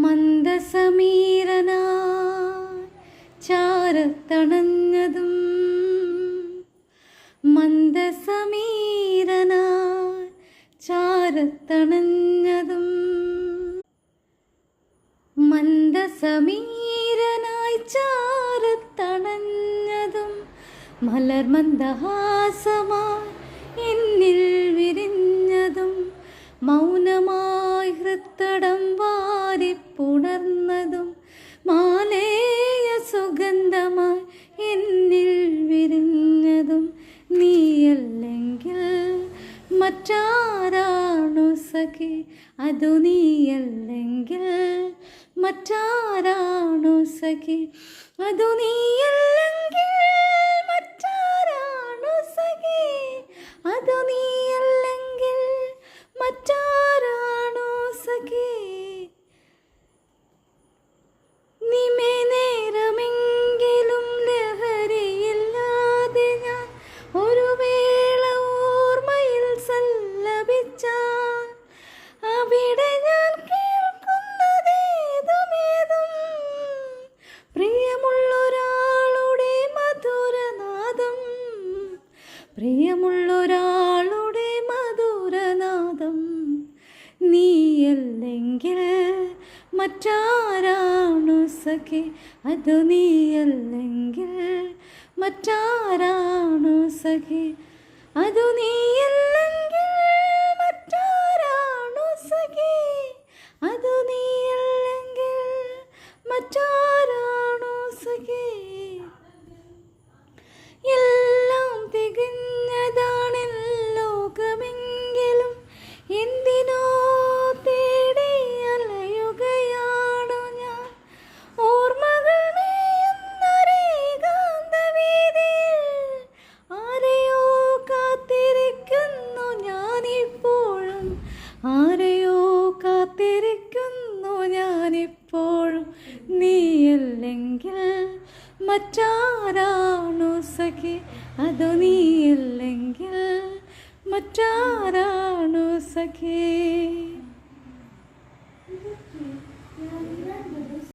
മന്ദസമീരനായി ചാരത്തണഞ്ഞതും മന്ദസമീരനായി ചാരത്തണഞ്ഞതും മന്ദസമീരനായി ചാരത്തണഞ്ഞതും മലർമന്ദഹാസമായി എന്നിൽ വിരിഞ്ഞതും മൗനമായി ഹൃത്തടം വാരിപ്പുണർന്നതും മാലേയ സുഗന്ധമായി എന്നിൽ വിരിഞ്ഞതും നീയല്ലെങ്കിൽ മറ്റാരാണു സഖി, അതു നീയല്ലെങ്കിൽ മറ്റാരാണു സഖി, അതു നീയല്ലെങ്കിൽ മറ്റാരാണു സഖി, അതു നീയല്ലെങ്കിൽ മറ്റാരാണു സഖി. നിമിനേരമെങ്കിലും ലഹരിയില്ലാതെ ഞാൻ ഒരു വേള ഓർമ്മയിൽ സല്ലപിച്ചാൽ അവിടെ ഞാൻ കേൾക്കുന്നതേതുമേതും പ്രിയമുള്ളൊരാളുടെ മധുരനാദം, പ്രിയമുള്ളൊരാളുടെ മധുരനാദം. നീയല്ലെങ്കിൽ മറ്റാരാണു സഖി, അതു നീയല്ലെങ്കിൽ മറ്റാരാണു സഖി, അതു നീയല്ലെങ്കിൽ മറ്റാരാണു സഖി, അതു നീയല്ലെങ്കിൽ മറ്റാരാണു സഖി. എല്ലാം തികഞ്ഞതാണ് ലോകമെങ്കിലും എന്തിനോ തേടി അലയുകയാണു ഞാൻ. ഓർമ്മകൾ മേയുന്നൊരേകാന്തവീഥിയിൽ ആരെയോ കാത്തിരിക്കുന്നു ഞാനിപ്പോഴും, ആരെയോ കാത്തിരിക്കുന്നു ഞാനിപ്പോഴും. നീയല്ലെങ്കിൽ മറ്റാരാണു സഖി, അതു നീയല്ലെങ്കിൽ മറ്റാരാണു സഖി.